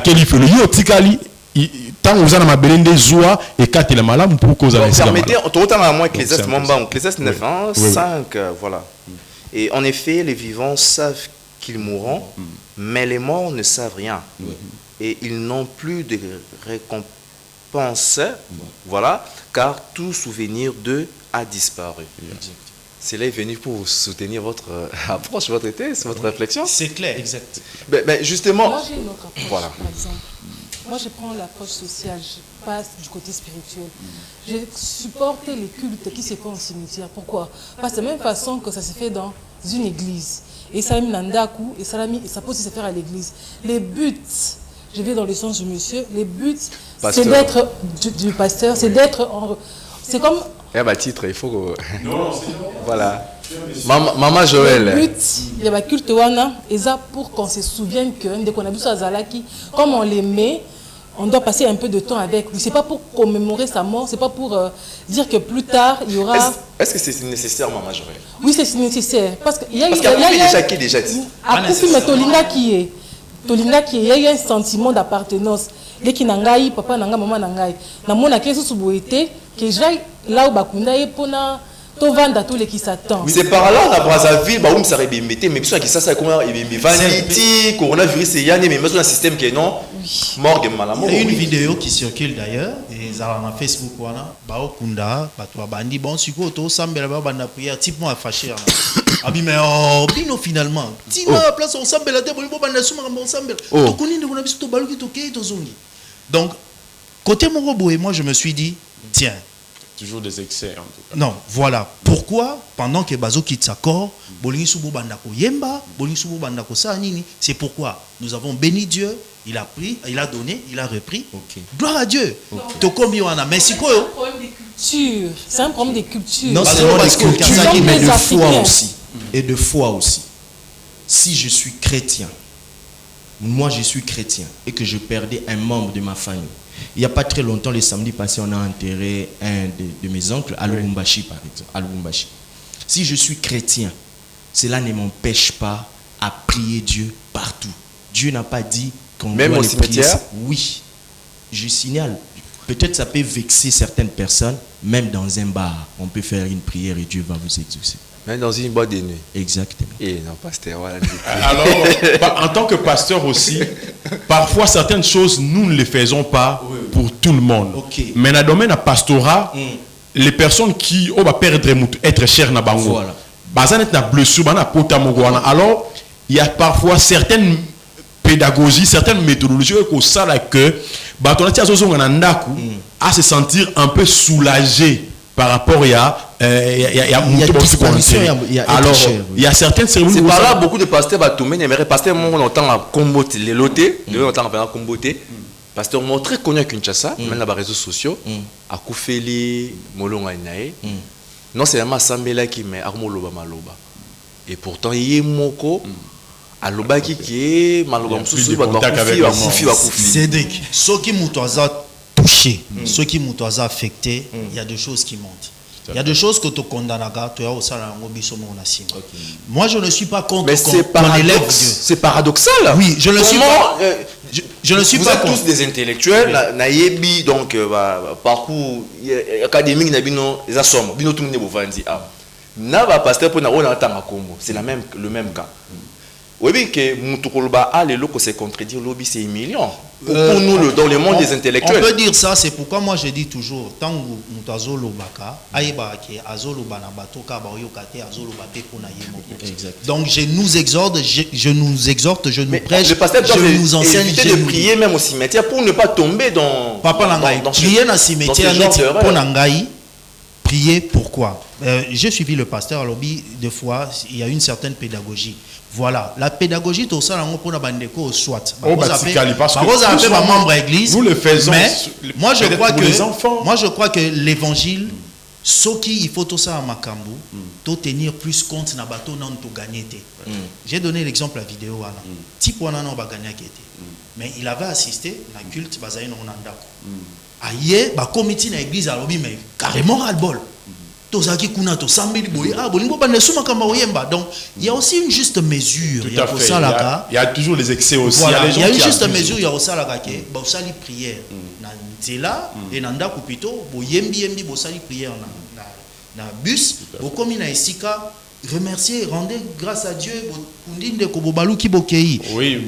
quel il fait le yotikali tant vous avez ma belende zoa et quatre la malam pour cause à la permettez autant à moi que les Ecclésiaste 9 5 voilà. Et en effet les vivants savent qu'ils mourront mais les morts ne savent rien et ils n'ont plus de récompense voilà car tout souvenir d'eux a disparu. C'est là est venu pour soutenir votre approche, votre thèse, votre réflexion. C'est clair, exact. Ben justement, moi j'ai une autre approche, voilà. Par exemple. Moi je prends l'approche sociale, je passe du côté spirituel. Je supporte les cultes qui se font au cimetière. Pourquoi? Parce que de la même façon que ça se fait dans une église. Et ça nandaku, et ça peut aussi se faire à l'église. Les buts, je vais dans le sens du monsieur, les buts, c'est d'être du pasteur, c'est d'être en... C'est comme... Il y a un titre, il faut que... Voilà. Maman Joël. Le but, il y a un culte wana, et ça pour qu'on se souvienne que, dès qu'on a vu ça à Zalaki, comme on l'aimait, on doit passer un peu de temps avec lui. C'est pas pour commémorer sa mort, c'est pas pour dire que plus tard, il y aura... Est-ce que c'est nécessaire, Maman Joël? Oui, c'est nécessaire. Parce qu'il y a... déjà qui déjà dit? À Koufi, mais Tolinga qui est. Tolinga qui est, il y a un sentiment d'appartenance. Les qui n'angaï, papa n'anga, maman n'angaï. Dans mon accueil, sous souboité, que j'aille là où Bakunda est pour to vendre tous les qui s'attendent. C'est par là à Brazzaville, bah où ça aurait bimité, mais puis ça comment il vanity, coronavirus et yanné, mais même un système qui est non morgue malamo. Il y a une vidéo qui circule d'ailleurs et ça va Facebook wana, bah au Kunda, bah toi bandi bon suko to sambela ba banda prière type moi fâché. Abi mais oh bino finalement. Tina la place on sambela te bolibo banda suma on sambela. To koni ndeko na biso to baluki to kei to zongi. Donc côté mon robot et moi je me suis dit tiens toujours des excès en tout cas. Non, voilà. Pourquoi pendant que Bazo quitte sa corps, Bolingi Bandako Yemba, Bolingi Bandako Sanini, c'est pourquoi nous avons béni Dieu, il a pris, il a donné, il a repris. Okay. Gloire à Dieu. Mais c'est quoi? C'est un problème de culture. Non seulement de culture, mais de foi aussi. Et de foi aussi. Si je suis chrétien, moi je suis chrétien, et que je perdais un membre de ma famille, il n'y a pas très longtemps, le samedi passé, on a enterré un de mes oncles à Lubumbashi, par exemple. À Lubumbashi. Si je suis chrétien, cela ne m'empêche pas à prier Dieu partout. Dieu n'a pas dit qu'on même doit au les cimetière prier. Oui, je signale. Peut-être ça peut vexer certaines personnes, même dans un bar, on peut faire une prière et Dieu va vous exaucer. Même dans une boîte de nuit. Exactement. Et non, pasteur, voilà. Alors, en tant que pasteur aussi, parfois certaines choses, nous ne les faisons pas pour tout le monde. Okay. Mais dans le domaine de pastorat, les personnes qui ont perdre être chères na bango. Voilà. Alors, il y a parfois certaines pédagogies, certaines méthodologies que ça là que à se sentir un peu soulagé par rapport à alors il y a certaines cérémonies. C'est par là beaucoup de pasteurs batumé mais pasteur mon entend à comboter les lotés, de entend à comboter. Pasteur mon très connu à Kinshasa, même dans les réseaux sociaux, à Koufeli, Molonga Inae. Non seulement Sambela qui met Armoloba Maloba. Et pourtant il est moko à Loba qui est Maloba Moussou va Koufi. Cédric, ceux qui m'ont touché, ceux qui m'ont affecté, il y a des choses qui montent. Il y a des choses que tu condamnes à tu as aussi moi je ne suis pas contre qu'on élève Dieu. C'est paradoxal. Oui, je ne suis pas. Je ne suis vous pas êtes tous des intellectuels, naïebi donc parcours académique nabino les assomme, bino tout ne bovandi ah. Na ba pasteur pour na on entend à Congo, c'est le même cas. Oui, que Moutoukolba a les locaux se contredire, lobby c'est humiliant. Pour nous, dans le monde des intellectuels. On peut dire ça, c'est pourquoi moi je dis toujours, tant que Moutazolo Baka, Aïba qui Azolo Banabato, Kabayoukate, Azolo Bate Pona Yemo. Donc je nous exhorte, je nous prêche, le pasteur je nous enseigne. Éviter de prier même au cimetière pour ne pas tomber dans. Papa Nangaï, prier dans le cimetière, pour Nangaï. Prier pourquoi? J'ai suivi le pasteur à lobby deux fois, il y a une certaine pédagogie. Voilà, la pédagogie tout ça pour la bandeko soit. Membre église. Nous le faisons. Mais moi je crois que les enfants. Moi je crois que l'évangile ce qui il faut tout ça à Makambu, to tenir plus compte na bateau non to gagner. J'ai donné l'exemple la vidéo là. Type on a pas gagné qui était. Mais il avait assisté à un culte basaï non ndako. Aïe, ba comité na église à lobby mais carrément ras le bol. tozaki kuna to sambeli boye bolingo bande suma kamba oyemba. Donc il y a aussi une juste mesure. Tout à fait. Il y a toujours les excès aussi. Voilà, il y a une juste abusent. mesure, il y a aussi la kake bosali prière na nzela et na ndako plutôt boyembi bosali prière na bus bokomi na esika. Remercier, rendez grâce à Dieu. Oui.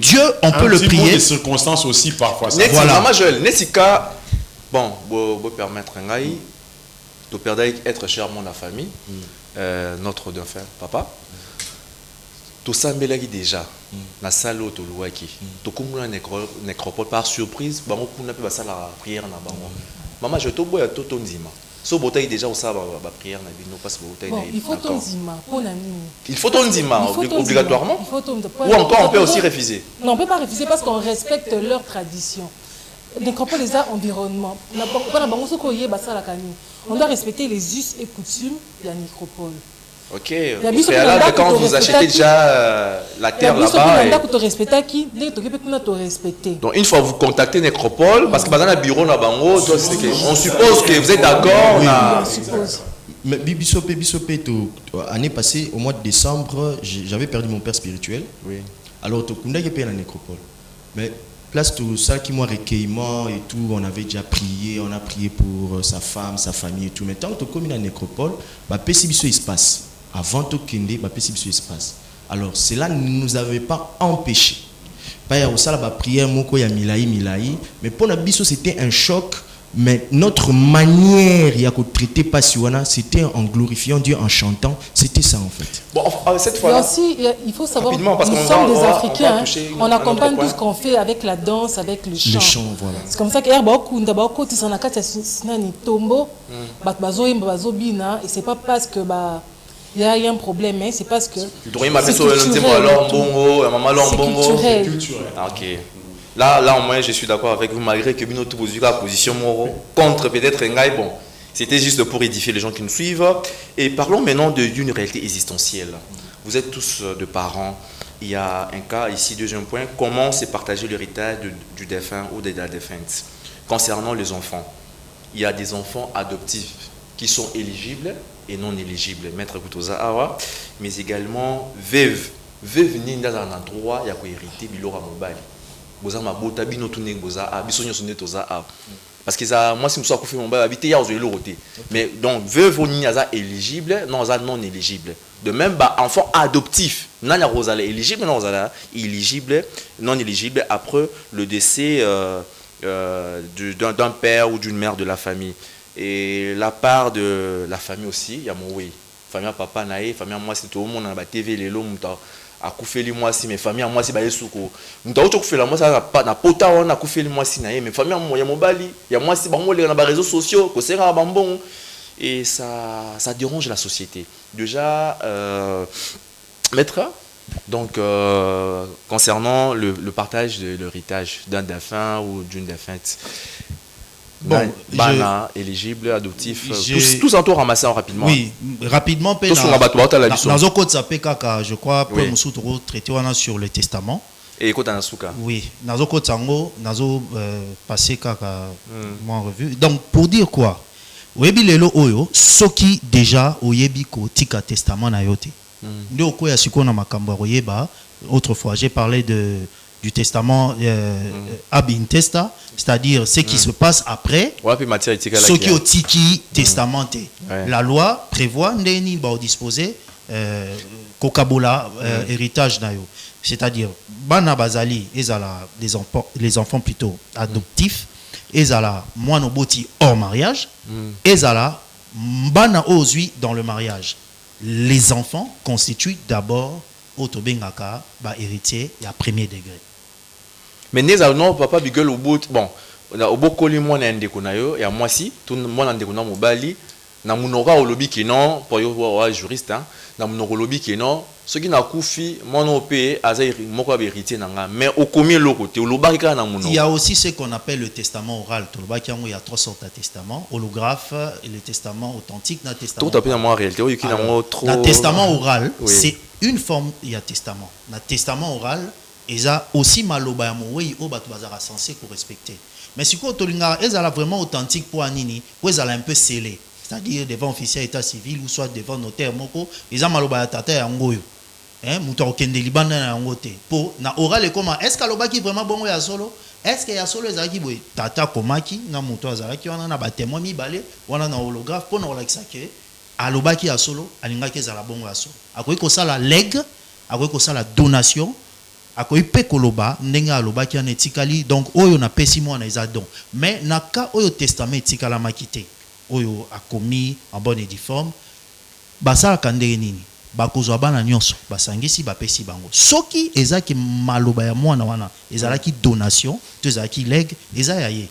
Dieu, on peut le prier. Des circonstances aussi parfois. Voilà. Maman Joël, Nessika, bon, vous permettre un gars, de perdre être cher mon la famille, notre défunt papa. Tout ça mbelaki déjà. Na salle au Toluaki. Tout comme la nécropole par surprise, bah on peut pas ça la prière na bango. Maman je te bois tout ton zima. So botay déjà au ça ba prière na bino passe botay na. Il faut ton zima pour la nuit. Il faut ton zima obligatoirement. Il faut ton ou encore on peut aussi refuser. Non, on peut pas refuser parce qu'on respecte leur tradition. Nécropole les environnements. On doit respecter les us et coutumes de la nécropole. Ok. Préalable, quand vous achetez déjà la terre là-bas. Donc une fois vous contactez Nécropole, parce que dans le bureau on suppose que vous êtes d'accord. On suppose. Mais Bisopé, l'année passée, au mois de décembre, j'avais perdu mon père spirituel. Oui. Alors, tu as payé la Nécropole. Mais place tout ça qui m'a recueillement et tout, on avait déjà prié, on a prié pour sa femme, sa famille et tout. Mais tant que tu as la Nécropole, PCBSO espace. Avant tout Kende, PCBSO espace. Alors, cela ne nous avait pas empêché. Pas y a aussi la prière, moko ya milaï. Mais pour Nabiso, c'était un choc. Mais notre manière traiter Passiwana, c'était en glorifiant Dieu, en chantant. C'était ça en fait. Bon, cette fois-là, aussi, il faut savoir que nous sommes des Africains. On accompagne tout ce qu'on fait avec la danse, avec le chant. Le chant, voilà. C'est comme ça que et c'est pas parce que il y a un problème, mais c'est parce que c'est culturel. Ok. Là, au moins, je suis d'accord avec vous, malgré que Bino Toubouzou a position contre peut-être Ngaï. Bon, c'était juste pour édifier les gens qui nous suivent. Et parlons maintenant d'une réalité existentielle. Vous êtes tous de parents. Il y a un cas ici, deuxième point. Comment se partager l'héritage du défunt ou de la défunte? Concernant les enfants, il y a des enfants adoptifs qui sont éligibles et non éligibles. Maître Koutoza Awa, mais également veuve. Veuve ni dans un droit, il y a hériter Bilora Mobali. Parce que ça, moi, si je suis mon bail habité, il y a mais donc, veuve ni éligible, non, non éligible. De même, enfant adoptif, non, éligible, non, éligible, non éligible après le décès d'un père ou d'une mère de la famille. Et la part de la famille aussi, il y a mon oui. Famille papa naïe, famille moi, c'est tout le monde dans la TV, les lots, a koufeli moi si mes familles moi si ba yesuko mutaocho kufela moi ça na pota on a koufeli moi si na ye mes familles moi ya mobali ya moi si bango les na ba réseaux sociaux ko sera bambon et ça dérange la société déjà maître donc concernant le partage de l'héritage d'un défunt ou d'une défunte. Bon, éligible, adoptif, tous en tout ramassés rapidement. Oui, rapidement. Tous sont rabattus à la mission. Je crois que nous sommes traités sur le testament. Et écoute, Anasuka. Oui, nous avons passé en revue. Donc, pour dire quoi? Webi lelo oyo, soki déjà oyebi ko tika testament na yote. Ndo ko ya siko na makambo oyeba. Autrefois, j'ai parlé du testament abintesta, c'est-à-dire ce qui se passe après ce qui est tiki testamenté. La loi prévoit ndeni ba disposer kokabola héritage na yo, c'est-à-dire bana bazali ezala les enfants plutôt adoptifs, ezala moino boti hors mariage, ezala bana ozui dans le mariage. Les enfants constituent d'abord autobengaka ba héritier ya premier degré. Mais non papa bigel au bout bon au bokoli moi na ndeko na yo ya mwasi tout moi na ndeko na mobali na munora au lobby qui non pour yo juriste hein na munora lobby qui non ce qui na kufi moi no pe azaire moko ba héritier nanga mais au combien le côté au lobaka na munora. Il y a aussi ce qu'on appelle le testament oral. Tout le baki il y a trois sortes de testaments, holographe et le testament authentique na testament. Tout à fait en réalité il y a trop. Le testament oral c'est une forme il y a testament. Na testament oral et ça aussi maloba ya moyi o batu bazara censé pour respecter. Mais si ko tolinga ezala vraiment authentique pour anini, ou ezala un peu scellé. c'est-à-dire devant officier d'état civil ou soit devant notaire moko ils ont maloba tata ya ngoyo muto okende libanda na yango te po na oral comment est-ce que alobaki vraiment bongo ya solo est-ce que ya solo ezalaki boye tata komaki na moto azalaki wana na ba témoin mibale wana na holographe pour na olakisa ke alobaki ya solo alingaki ezala bongo ya solo akoki kosala leg akoki kosala donation akoki pe koloba ndenge alobaki ana etikali donc oyo na pesi mwana eza don mais na ka oyo testament etikalamaki te oyo akomi en bonne et due forme basalaka ndenge nini bakozwa bana nyonso basangisi bapesi bango soki ezaki maloba ya mwana wana ezalaki donation to ezalaki leg eza ya ye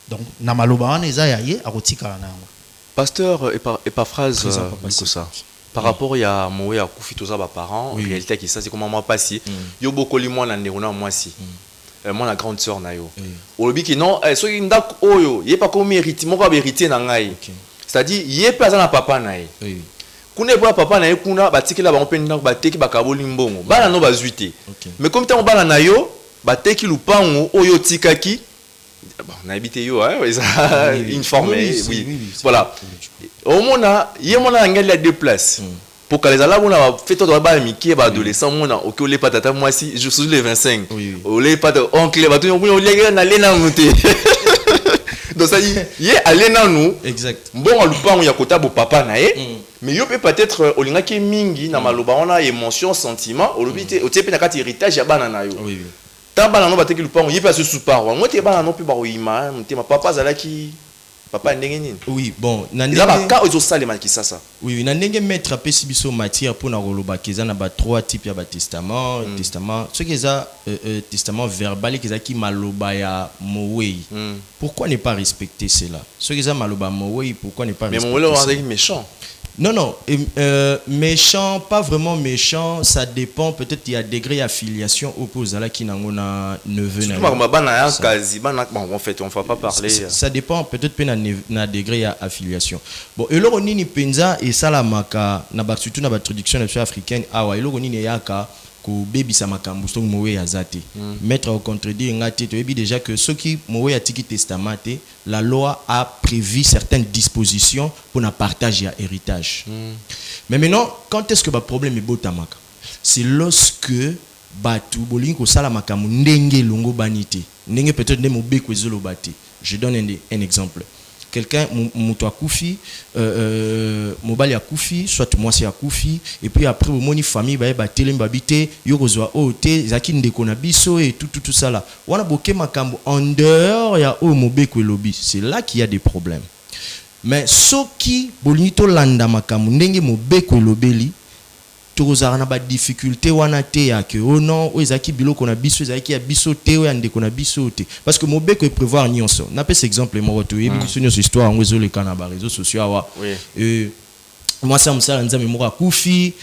donc na maloba wana eza ya ye akotikala na yango. Pasteur Epaphrase ça par rapport ya mowe ya kufi toza ba parents en réalité qui ça c'est comment moi passer yo bokoli mwana ndekona moi si moi la grande sœur na yo olobi ki non so ndak oyo ye pas comme héritier moko ba héritier na ngai c'est-à-dire ye pas na papa na ye kuna ba papa na ye kuna batikela ba mpe ndak bateki bakaboli mbongo bana no bazuite mais comme tant bana na yo bateki lupango oyo tikaki on a habité yo une forme oui voilà au mona ye mona ngali a deux places pour que les ala mona fait tout ba miki ba adolescent mona OK ole pas tata moi si je suis les 25 ole pas oncle ba tout on légui na lena monter donc ça dit ye alena nous exact bon alupa on ya kota bo papa na ye mais yo peut-être olinga ki mingi na maloba on a émotion sentiment olobité o tiepe na kati héritage ya bana na yo Tamba no bateki lupango yepa se suparo moi te bana no pe ba oyima te ma papa zalaki papa ndenge nini oui bon na ndenge ba ka ozo salema ki sasa oui na ndenge mettre apesi biso matière pour na roloba keza na ba trois types ya ba testament testament ce qui ça testament verbal qui zaki maloba ya mowei pourquoi ne pas respecter cela ce qui ça maloba mowei pourquoi ne pas respecter mais mowei est méchant. Non, méchant, pas vraiment méchant, ça dépend, peut-être il y a degré affiliation opposé à la qui n'a pas neveu. En fait, on ne va pas parler. Ça dépend, peut-être na degré affiliation. Bon, et là on y penza et ça la maka, surtout na traduction africaine, ah ouais, et là on y yaka. Ko baby sa makambo so mowe azate mettre au contredire ngati to ebi déjà que ceux qui mowe atiki testament la loi a prévu certaines dispositions pour na partage et héritage mais maintenant quand est-ce que ba problème est botamaka c'est lorsque batu bolingi ko sala makambo ndenge longo banité ndenge peut-être ndemo beko ezolo bate je donne un exemple quelqu'un muto akufi mobali akufi soit moi c'est akufi et puis après au moni famille ba telem babité yokozwa ote zaki ndeko na biso et tout ça là wana boké makambo en dehors ya o mobeko lobby c'est là qu'il y a des problèmes mais soki bolito landa makambo ndenge mobeko lobeli tozara na ba difficulté wana te ya que oh non o ezaki biloko na biso ezaki ya biso te o ndeko na biso te parce que mobeko est prévoir nyonso na pese exemple mo to yebi biso nyonso histoire ngo ezoleka na ba réseaux sociaux wa moi ça msala nzambe moko akufi